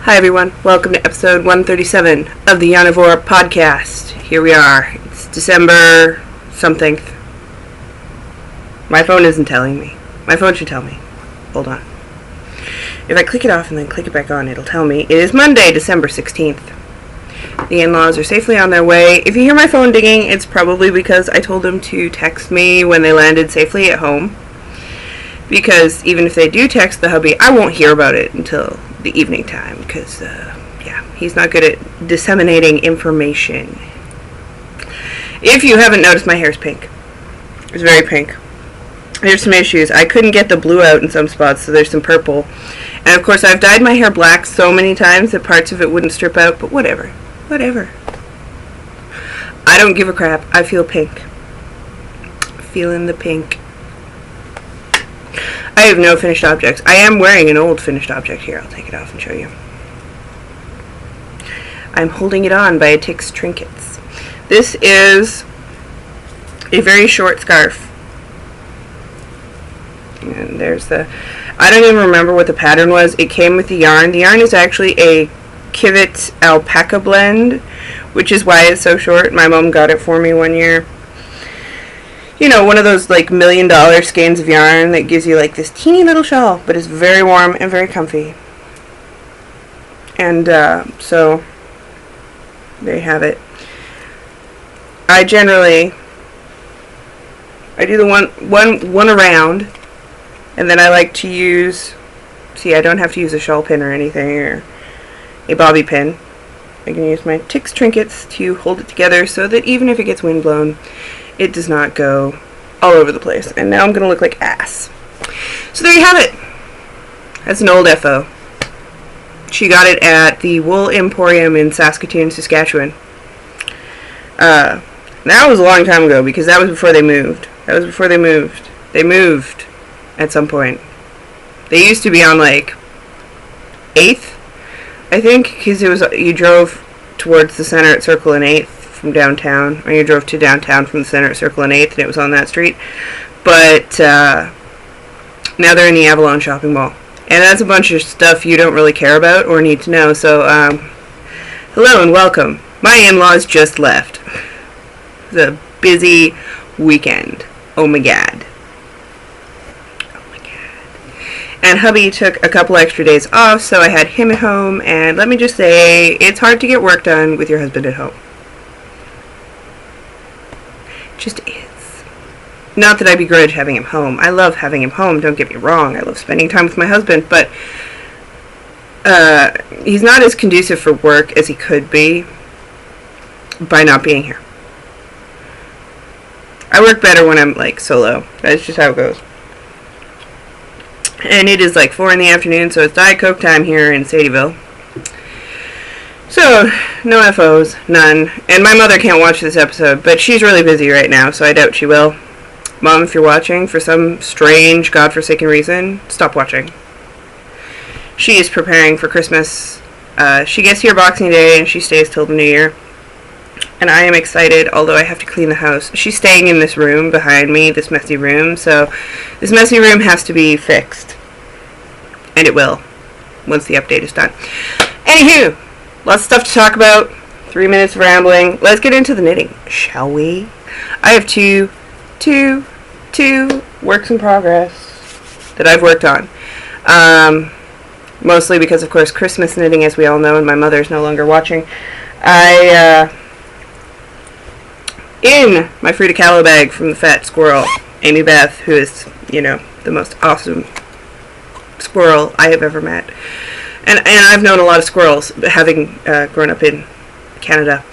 Hi everyone, welcome to episode 137 of the Yarnivore podcast. Here we are. It's December something. My phone isn't telling me. My phone should tell me. Hold on. If I click it off and then click it back on, it'll tell me. It is Monday, December 16th. The in-laws are safely on their way. If you hear my phone dinging, it's probably because I told them to text me when they landed safely at home. Because even if they do text the hubby, I won't hear about it until the evening time. Because, he's not good at disseminating information. If you haven't noticed, my hair's pink. It's very pink. There's some issues. I couldn't get the blue out in some spots, so there's some purple. And of course, I've dyed my hair black so many times that parts of it wouldn't strip out, but whatever. Whatever. I don't give a crap. I feel pink. Feeling the pink. I have no finished objects. I am wearing an old finished object here. I'll take it off and show you. I'm holding it on by a Tick's Trinkets. This is a very short scarf. And there's the... I don't even remember what the pattern was. It came with the yarn. The yarn is actually a Kivit alpaca blend, which is why it's so short. My mom got it for me one year. You know, one of those like $1 million skeins of yarn that gives you like this teeny little shawl, but it's very warm and very comfy. And so there you have it. I do the one around, and then I like to use, see, I don't have to use a shawl pin or anything, or a bobby pin. I can use my Tick's Trinkets to hold it together so that even if it gets windblown, it does not go all over the place. And now I'm going to look like ass. So there you have it. That's an old FO. She got it at the Wool Emporium in Saskatoon, Saskatchewan. That was a long time ago because that was before they moved. They moved at some point. They used to be on like 8th, I think, because it was, you drove towards the center at Circle and 8th from downtown, or you drove to downtown from the center at Circle and 8th, and it was on that street. But now they're in the Avalon shopping mall, and that's a bunch of stuff you don't really care about or need to know. So hello and welcome. My in-laws just left. It was a busy weekend. Oh my god. And hubby took a couple extra days off, so I had him at home, and let me just say, it's hard to get work done with your husband at home. Just is. Not that I begrudge having him home. I love having him home, don't get me wrong. I love spending time with my husband, but he's not as conducive for work as he could be by not being here. I work better when I'm, like, solo. That's just how it goes. And it is like 4 in the afternoon, so it's Diet Coke time here in Sadieville. So, no FOs, none. And my mother can't watch this episode, but she's really busy right now, so I doubt she will. Mom, if you're watching, for some strange, godforsaken reason, stop watching. She is preparing for Christmas. She gets here Boxing Day, and she stays till the New Year. And I am excited, although I have to clean the house. She's staying in this room behind me, this messy room, so this messy room has to be fixed. And it will, once the update is done. Anywho, lots of stuff to talk about. 3 minutes of rambling. Let's get into the knitting, shall we? I have two works in progress that I've worked on. Mostly because, of course, Christmas knitting, as we all know, and my mother's no longer watching. In my Frida Kahlo bag from the fat squirrel, Amy Beth, who is, you know, the most awesome squirrel I have ever met. And I've known a lot of squirrels, having grown up in Canada.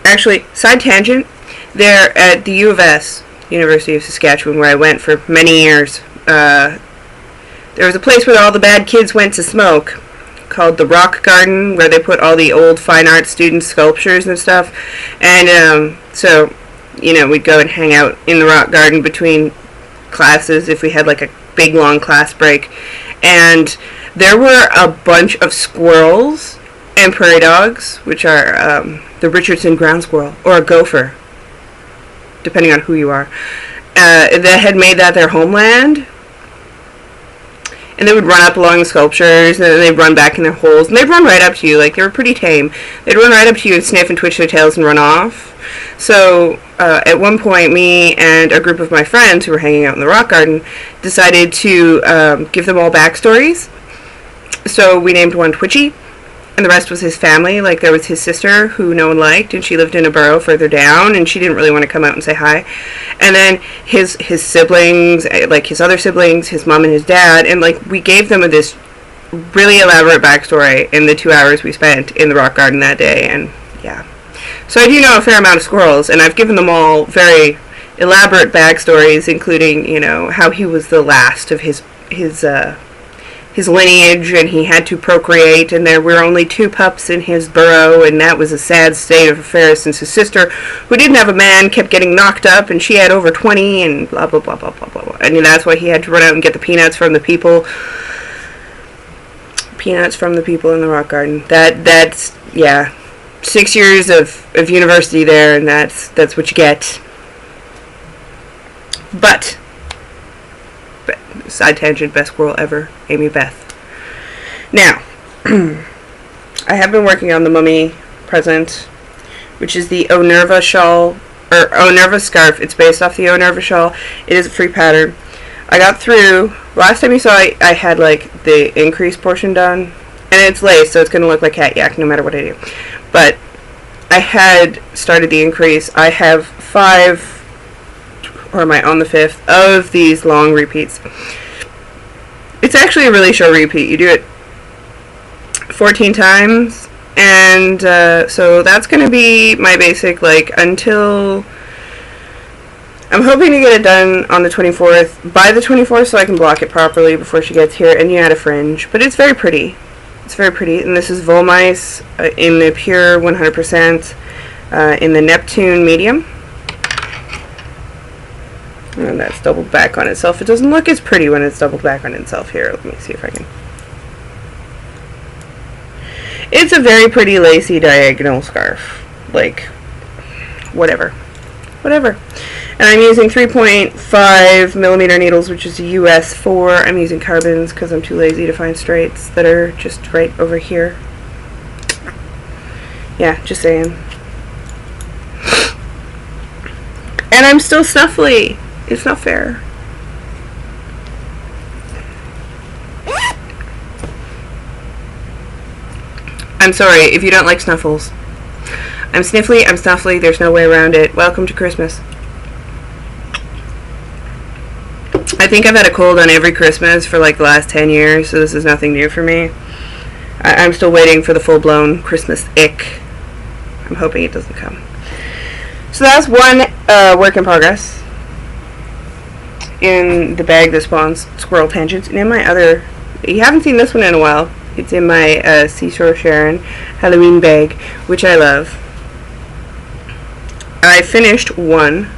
Actually, side tangent, they're at the U of S, University of Saskatchewan, where I went for many years. There was a place where all the bad kids went to smoke, called the Rock Garden, where they put all the old fine art student sculptures and stuff. And so, you know, we'd go and hang out in the Rock Garden between classes if we had like a big long class break. And there were a bunch of squirrels and prairie dogs, which are the Richardson ground squirrel, or a gopher, depending on who you are, that had made that their homeland. and they would run up along the sculptures, and then they'd run back in their holes, and they'd run right up to you. Like, they were pretty tame. They'd run right up to you and sniff and twitch their tails and run off. So at one point, me and a group of my friends who were hanging out in the rock garden decided to give them all backstories. So we named one Twitchy, and the rest was his family. Like, there was his sister, who no one liked, and she lived in a burrow further down, and she didn't really want to come out and say hi. And then his siblings, like his other siblings, his mom and his dad, and like we gave them this really elaborate backstory in the 2 hours we spent in the rock garden that day. And yeah, so I do know a fair amount of squirrels, and I've given them all very elaborate backstories, including, you know, how he was the last of his lineage, and he had to procreate, and there were only 2 pups in his burrow, and that was a sad state of affairs since his sister, who didn't have a man, kept getting knocked up, and she had over 20, and blah, blah, blah, blah, blah, blah, blah. And that's why he had to run out and get the peanuts from the people. Peanuts from the people in the rock garden. That's, yeah, 6 years of university there, and that's what you get. But side tangent, best squirrel ever, Amy Beth. Now, I have been working on the mummy present, which is the Onerva shawl, or Onerva scarf. It's based off the Onerva shawl. It is a free pattern. I got through, last time you saw I had like the increase portion done, and it's lace, so it's going to look like cat yak no matter what I do. But I had started the increase. I have 5, or am I on the 5th, of these long repeats. It's actually a really short repeat. You do it 14 times, and so that's going to be my basic, like, until I'm hoping to get it done on the 24th, by the 24th, so I can block it properly before she gets here, and you add a fringe. But it's very pretty. It's very pretty, and this is Volmice in the pure 100%, in the Neptune medium. And that's doubled back on itself. It doesn't look as pretty when it's doubled back on itself. Here, let me see if I can. It's a very pretty lacy diagonal scarf. Like, whatever. Whatever. And I'm using 3.5 millimeter needles, which is a US 4. I'm using carbons because I'm too lazy to find straights that are just right over here. Yeah, just saying. And I'm still snuffly. It's not fair. I'm sorry if you don't like snuffles. I'm sniffly, I'm snuffly, there's no way around it. Welcome to Christmas. I think I've had a cold on every Christmas for like the last 10 years, so this is nothing new for me. I'm still waiting for the full-blown Christmas ick. I'm hoping it doesn't come. So that's one work in progress in the bag that spawns squirrel tangents. And in my other, you haven't seen this one in a while, it's in my Seashore Sharon Halloween bag, which I love. I finished one.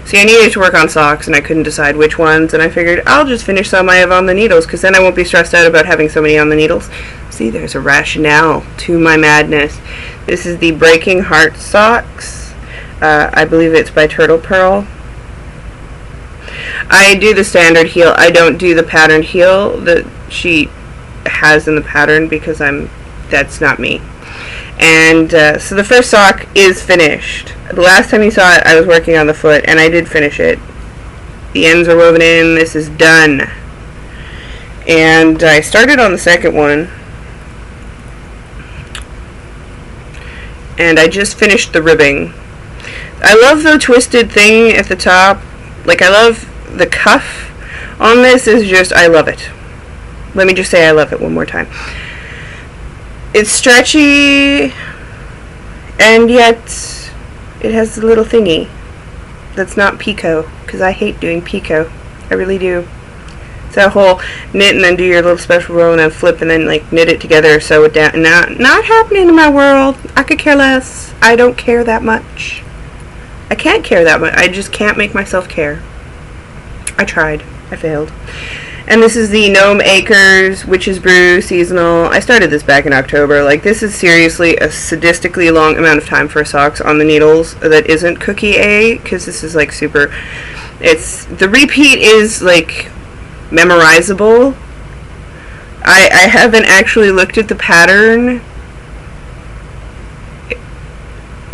See, I needed to work on socks, and I couldn't decide which ones, and I figured I'll just finish some I have on the needles, because then I won't be stressed out about having so many on the needles. See, there's a rationale to my madness. This is the Breaking Heart socks. I believe it's by Turtle Pearl. I do the standard heel. I don't do the patterned heel that she has in the pattern, because that's not me. And so the first sock is finished. The last time you saw it, I was working on the foot, and I did finish it. The ends are woven in. This is done. And I started on the second one, and I just finished the ribbing. I love the twisted thing at the top. Like, I love the cuff on this. Is just, I love it. Let me just say I love it one more time. It's stretchy, and yet it has a little thingy that's not picot, because I hate doing picot. I really do. It's that whole knit and then do your little special row and then flip and then like knit it together, sew it down. Not happening in my world. I could care less. I don't care that much. I can't care that much. I just can't make myself care. I tried. I failed. And this is the Gnome Acres Witch's Brew seasonal. I started this back in October. Like, this is seriously a sadistically long amount of time for socks on the needles that isn't cookie A, because this is like super. The repeat is like memorizable, I haven't actually looked at the pattern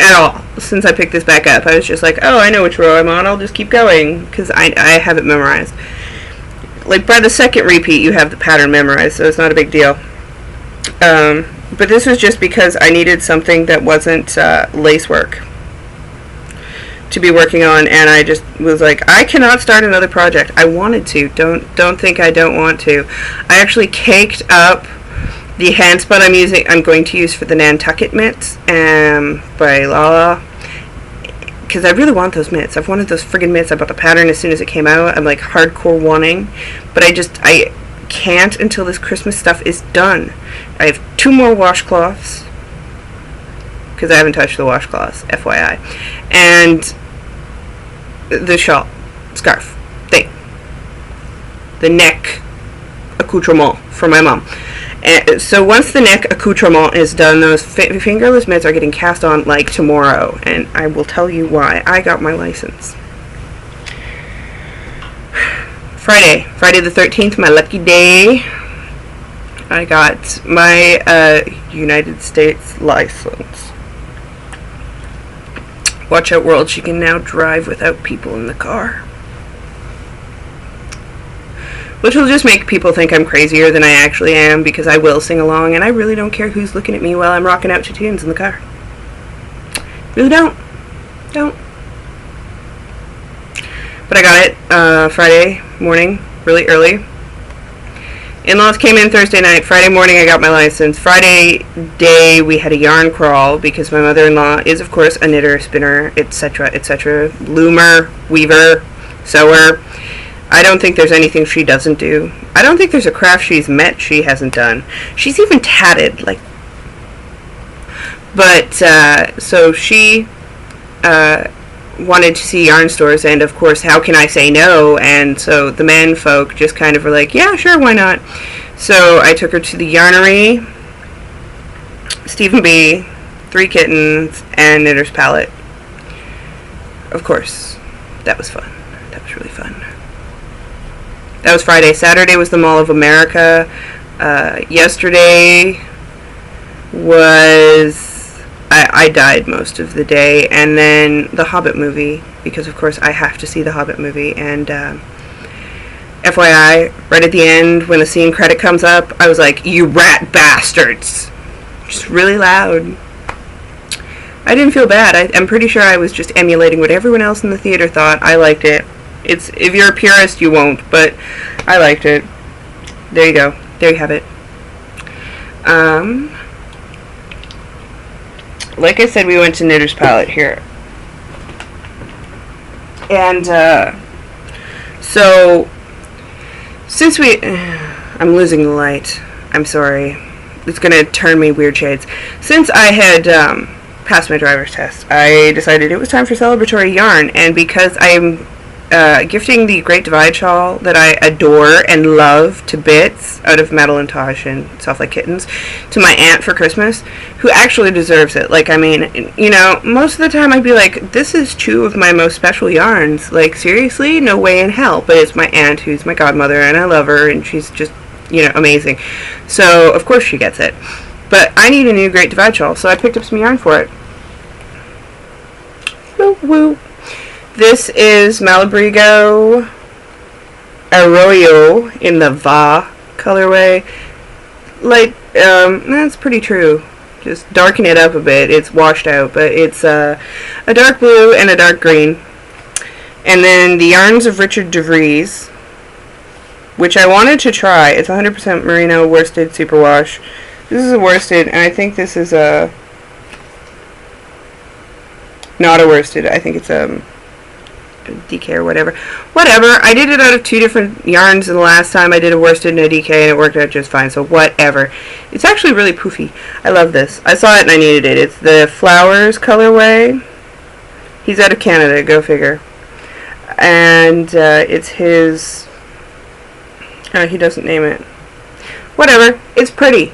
at all since I picked this back up. I was just like, oh, I know which row I'm on, I'll just keep going, because I have it memorized. Like, by the second repeat, you have the pattern memorized, so it's not a big deal. But this was just because I needed something that wasn't lace work to be working on, and I just was like, I cannot start another project. I wanted to. Don't think I don't want to. I actually caked up the hand spun I'm going to use for the Nantucket mitts by Lala, because I really want those mitts. I've wanted those friggin' mitts. I bought the pattern as soon as it came out. I'm like hardcore wanting, but I can't until this Christmas stuff is done. I have 2 more washcloths, because I haven't touched the washcloths, FYI, and the shawl, scarf thing, the neck accoutrement for my mom. And so once the neck accoutrement is done, those fingerless mitts are getting cast on like tomorrow, and I will tell you why. I got my license Friday the 13th, my lucky day. I got my United States license. Watch out, world, she can now drive without people in the car. Which will just make people think I'm crazier than I actually am, because I will sing along, and I really don't care who's looking at me while I'm rocking out to tunes in the car. Really don't. But I got it Friday morning, really early. In-laws came in Thursday night. Friday morning I got my license. Friday day we had a yarn crawl, because my mother-in-law is, of course, a knitter, spinner, etc., etc., loomer, weaver, sewer. I don't think there's anything she doesn't do. I don't think there's a craft she's met she hasn't done. She's even tatted, like. But so she wanted to see yarn stores, and of course, how can I say no? And so the men folk just kind of were like, yeah, sure, why not? So I took her to the Yarnery, Stephen B., 3 Kittens, and Knitter's Palette. Of course, that was fun. That was really fun. That was Friday. Saturday was the Mall of America. Yesterday was... I died most of the day, and then the Hobbit movie, because of course I have to see the Hobbit movie, and FYI, right at the end, when the scene credit comes up, I was like, you rat bastards! Just really loud. I didn't feel bad. I'm pretty sure I was just emulating what everyone else in the theater thought. I liked it. If you're a purist, you won't, but I liked it. There you go. There you have it. Like I said, we went to Knitter's Palette here. And, so, since I'm losing the light. I'm sorry. It's gonna turn me weird shades. Since I had, passed my driver's test, I decided it was time for celebratory yarn, and because I'm gifting the Great Divide shawl that I adore and love to bits out of Madeline Tosh and Soft Like Kittens to my aunt for Christmas, who actually deserves it. Like, I mean, you know, most of the time I'd be like, this is 2 of my most special yarns. Like, seriously? No way in hell. But it's my aunt, who's my godmother, and I love her, and she's just, you know, amazing. So, of course she gets it. But I need a new Great Divide shawl, so I picked up some yarn for it. Woo woo. This is Malabrigo Arroyo in the Va colorway. Like, that's pretty true. Just darken it up a bit. It's washed out, but it's a dark blue and a dark green. And then the yarns of Richard DeVries, which I wanted to try. It's 100% merino worsted superwash. This is a worsted, and I think this is a not a worsted. I think it's a DK or whatever. I did it out of 2 different yarns, and the last time I did a worsted and a DK, and it worked out just fine, so whatever. It's actually really poofy. I love this. I saw it and I needed it. It's the Flowers colorway. He's out of Canada, go figure. And it's his... he doesn't name it. Whatever. It's pretty.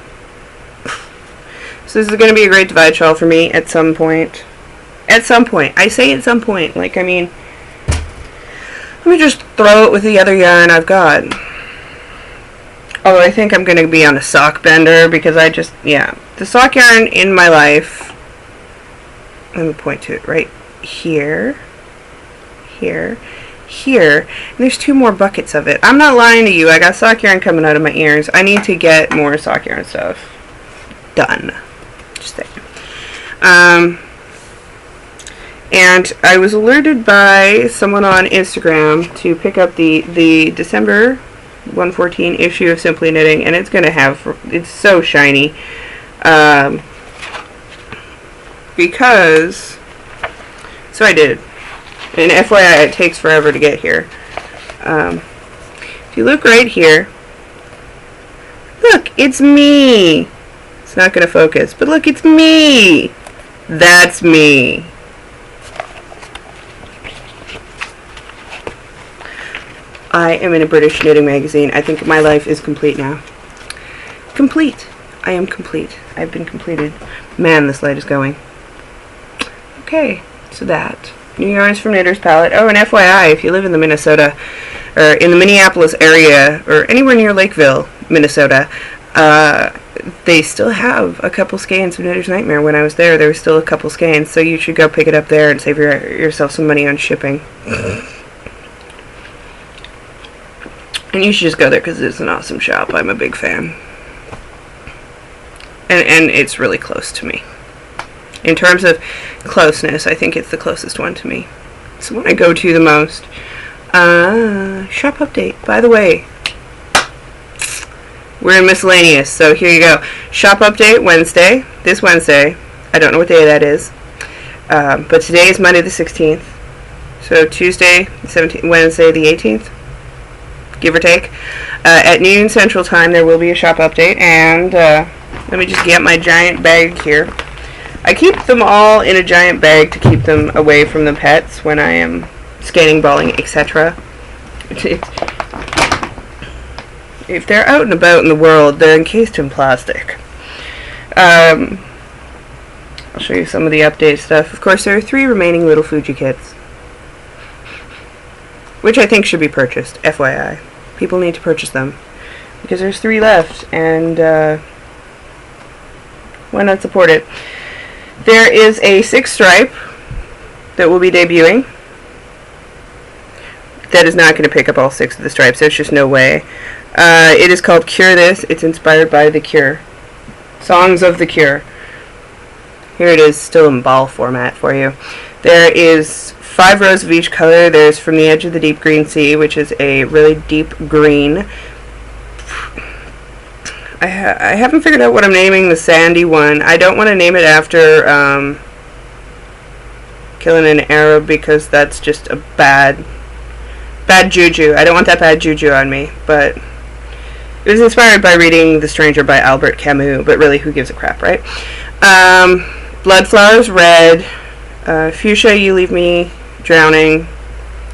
So this is going to be a Great Divide shawl for me at some point. At some point. I say at some point. Like, I mean... Let me just throw it with the other yarn I've got. Although I think I'm going to be on a sock bender because the sock yarn in my life, let me point to it right here, here, here, and there's 2 more buckets of it. I'm not lying to you, I got sock yarn coming out of my ears. I need to get more sock yarn stuff done. Just saying. And I was alerted by someone on Instagram to pick up the December 114 issue of Simply Knitting, and it's so shiny. Because, so I did. And FYI, it takes forever to get here. If you look right here, look, it's me. It's not going to focus, but look, it's me. That's me. I am in a British knitting magazine. I think my life is complete now. Complete. I am complete. I've been completed. Man, this light is going. Okay, so that. New yarns from Knitter's Palette. Oh, and FYI, if you live in the Minnesota, or in the Minneapolis area, or anywhere near Lakeville, Minnesota, they still have a couple skeins of Knitter's Nightmare. When I was there was still a couple skeins, so you should go pick it up there and save yourself some money on shipping. And you should just go there because it's an awesome shop. I'm a big fan. And it's really close to me. In terms of closeness, I think it's the closest one to me. It's the one I go to the most. Shop update. By the way, we're in miscellaneous, so here you go. Shop update Wednesday. This Wednesday. I don't know what day that is. But today is Monday the 16th. So Tuesday the 17th, Wednesday the 18th. Give or take. At noon Central Time, there will be a shop update, and let me just get my giant bag here. I keep them all in a giant bag to keep them away from the pets when I am skating, balling, etc. If they're out and about in the world, they're encased in plastic. I'll show you some of the update stuff. Of course, there are 3 remaining Little Fuji kits, which I think should be purchased, FYI. People need to purchase them, because there's 3 left, and why not support it? There is a 6 stripe that will be debuting. That is not going to pick up all 6 of the stripes, there's just no way. It is called Cure This. It's inspired by The Cure. Songs of The Cure. Here it is, still in ball format for you. There is 5 rows of each color. There's From the Edge of the Deep Green Sea, which is a really deep green. I haven't figured out what I'm naming the sandy one. I don't want to name it after Killing an Arab, because that's just a bad juju. I don't want that bad juju on me, but it was inspired by reading The Stranger by Albert Camus, but really, who gives a crap, right? Bloodflowers red, Fuchsia You Leave Me Drowning,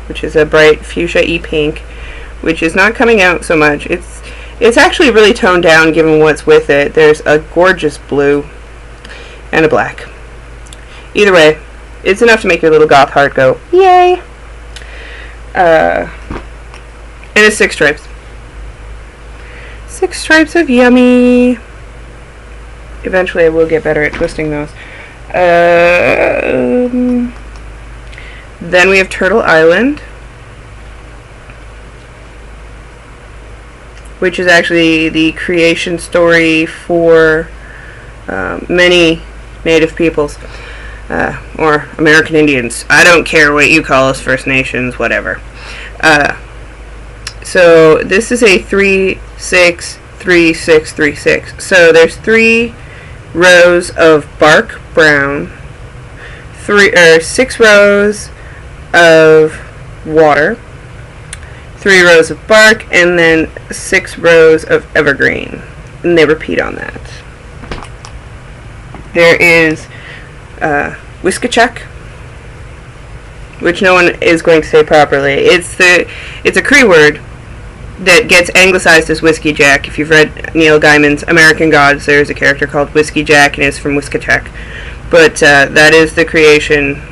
which is a bright fuchsia-y pink, which is not coming out so much. It's actually really toned down given what's with it. There's a gorgeous blue and a black. Either way, it's enough to make your little goth heart go, yay! And it's 6 stripes. 6 stripes of yummy. Eventually I will get better at twisting those. Then we have Turtle Island, which is actually the creation story for many Native peoples, or American Indians. I don't care what you call us, First Nations, whatever. So this is a 3, 6, 3, 6, 3, 6. So there's 3 rows of bark brown, 6 rows of water, 3 rows of bark, and then 6 rows of evergreen, and they repeat on that. There is Whiskachuck, which no one is going to say properly. It's a Cree word that gets anglicized as Whiskey Jack. If you've read Neil Gaiman's American Gods, there's a character called Whiskey Jack, and it's from Whiskachuck. But that is the creation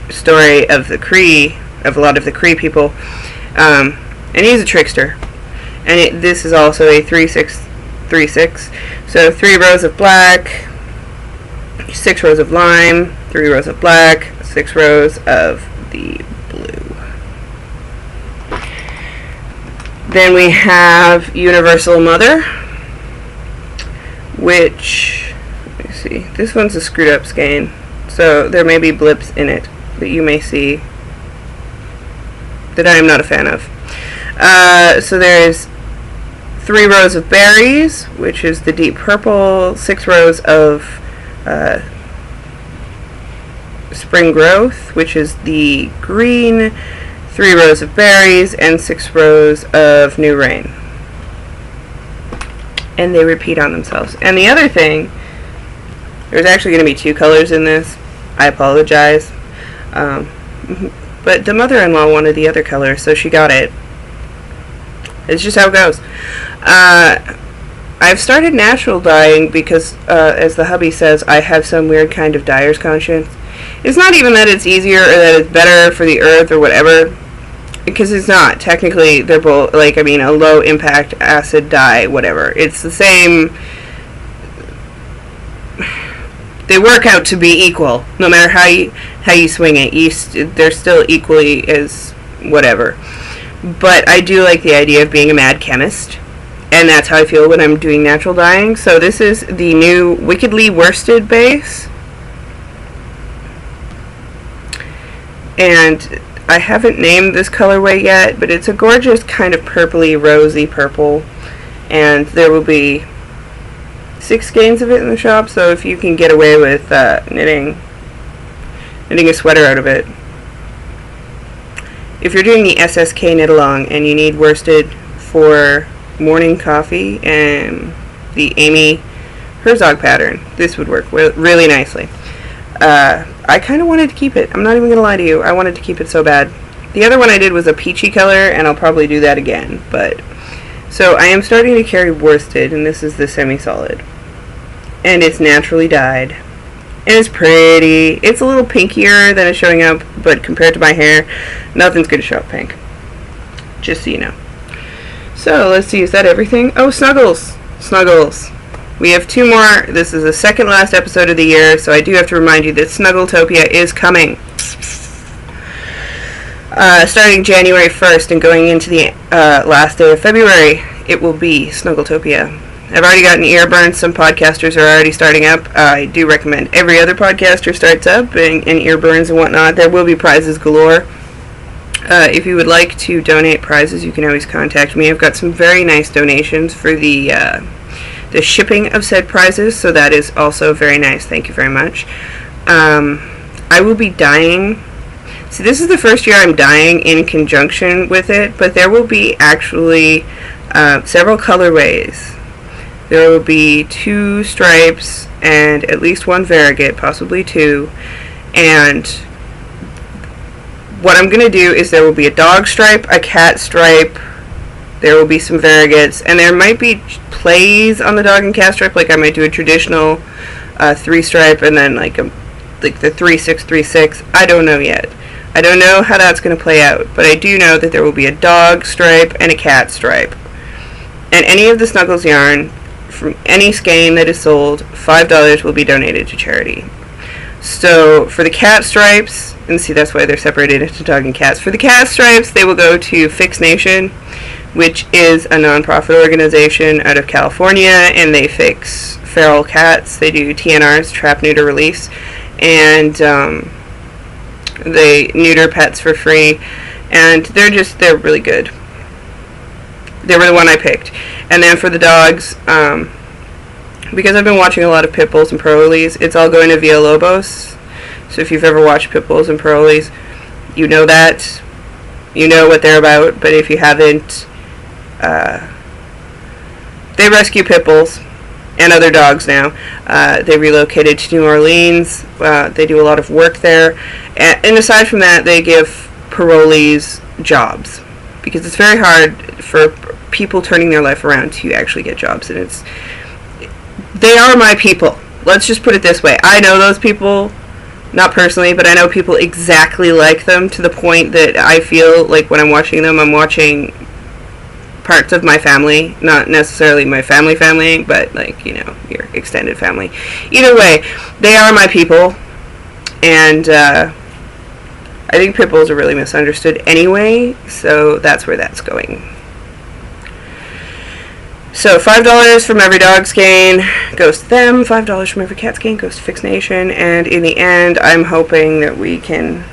story of the Cree, of a lot of the Cree people. And he's a trickster. And this is also a 3-6-3-6. So 3 rows of black, 6 rows of lime, 3 rows of black, 6 rows of the blue. Then we have Universal Mother, which, let me see, this one's a screwed up skein, so there may be blips in it that you may see that I am not a fan of. So there's 3 rows of berries, which is the deep purple, 6 rows of spring growth, which is the green, 3 rows of berries, and 6 rows of new rain. And they repeat on themselves. And the other thing, there's actually going to be 2 colors in this. I apologize. But the mother-in-law wanted the other color, so she got it. It's just how it goes. I've started natural dyeing because, as the hubby says, I have some weird kind of dyer's conscience. It's not even that it's easier or that it's better for the earth or whatever, because it's not. Technically, they're both, like, I mean, a low impact acid dye, whatever. It's the same. They work out to be equal, no matter how you swing it. They're still equally as whatever. But I do like the idea of being a mad chemist, and that's how I feel when I'm doing natural dyeing. So this is the new Wickedly Worsted base, and I haven't named this colorway yet, but it's a gorgeous kind of purpley, rosy purple, and there will be 6 skeins of it in the shop, so if you can get away with knitting a sweater out of it. If you're doing the SSK knit along and you need worsted for morning coffee and the Amy Herzog pattern, this would work really nicely. I kind of wanted to keep it. I'm not even going to lie to you. I wanted to keep it so bad. The other one I did was a peachy color, and I'll probably do that again. But so I am starting to carry worsted, and this is the semi-solid. And it's naturally dyed. And it's pretty. It's a little pinkier than it's showing up, but compared to my hair, nothing's going to show up pink. Just so you know. So, let's see, is that everything? Oh, Snuggles! Snuggles. We have 2 more. This is the second last episode of the year, so I do have to remind you that Snuggletopia is coming. Starting January 1st and going into the last day of February, it will be Snuggletopia. I've already gotten ear burns. Some podcasters are already starting up. I do recommend every other podcaster starts up and ear burns and whatnot. There will be prizes galore. If you would like to donate prizes, you can always contact me. I've got some very nice donations for the shipping of said prizes, so that is also very nice. Thank you very much. I will be dyeing. See, this is the first year I'm dyeing in conjunction with it, but there will be actually several colorways. There will be 2 stripes and at least 1 variegated, possibly 2. And what I'm going to do is there will be a dog stripe, a cat stripe, there will be some variegates, and there might be plays on the dog and cat stripe. Like I might do a traditional 3 stripe and then like the 3-6-3-6. I don't know yet. I don't know how that's going to play out, but I do know that there will be a dog stripe and a cat stripe. And any of the Snuggles yarn from any skein that is sold, $5 will be donated to charity. So for the cat stripes, and see that's why they're separated into dog and cats. For the cat stripes, they will go to Fix Nation, which is a non-profit organization out of California, and they fix feral cats. They do TNRs, trap, neuter, release, and they neuter pets for free, and they're really good. They were the one I picked. And then for the dogs, because I've been watching a lot of Pitbulls and Parolees, it's all going to Villalobos. So if you've ever watched Pitbulls and Parolees, you know that. You know what they're about. But if you haven't, they rescue Pitbulls and other dogs now. They relocated to New Orleans. They do a lot of work there. And aside from that, they give parolees jobs. Because it's very hard for people turning their life around to actually get jobs. And they are my people. Let's just put it this way. I know those people, not personally, but I know people exactly like them, to the point that I feel like when I'm watching them, I'm watching parts of my family, not necessarily my family, but like, you know, your extended family. Either way, they are my people, and I think pit bulls are really misunderstood anyway, so that's where that's going. So $5 from every dog's gain goes to them, $5 from every cat's gain goes to Fix Nation, and in the end, I'm hoping that we can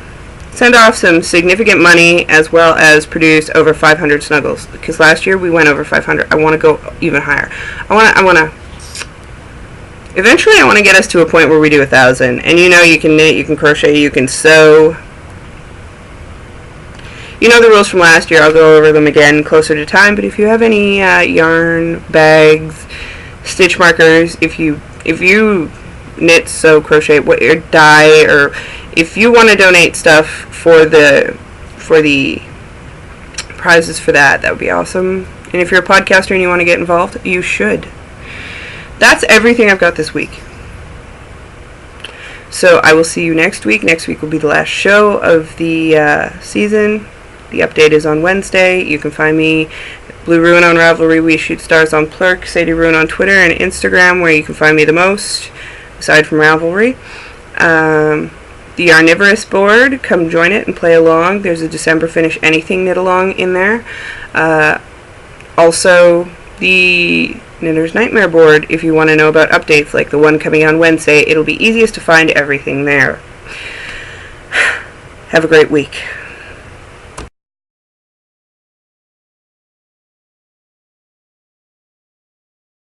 send off some significant money as well as produce over 500 snuggles, because last year we went over 500. I want to go even higher. I want to eventually I want to get us to a point where we do 1,000. And you know, you can knit, you can crochet, you can sew. You know the rules from last year. I'll go over them again closer to time, but if you have any yarn, bags, stitch markers, if you knit, sew, crochet, or dye, or if you want to donate stuff for the prizes for that would be awesome. And if you're a podcaster and you want to get involved, you should. That's everything I've got this week. So I will see you next week. Next week will be the last show of the season. The update is on Wednesday. You can find me Blue Ruin on Ravelry, We Shoot Stars on Plurk, Sadie Ruin on Twitter and Instagram, where you can find me the most, aside from Ravelry. The Yarnivorous board, come join it and play along. There's a December Finish Anything knit along in there. Also, the Knitter's Nightmare board, if you want to know about updates like the one coming on Wednesday, it'll be easiest to find everything there. Have a great week.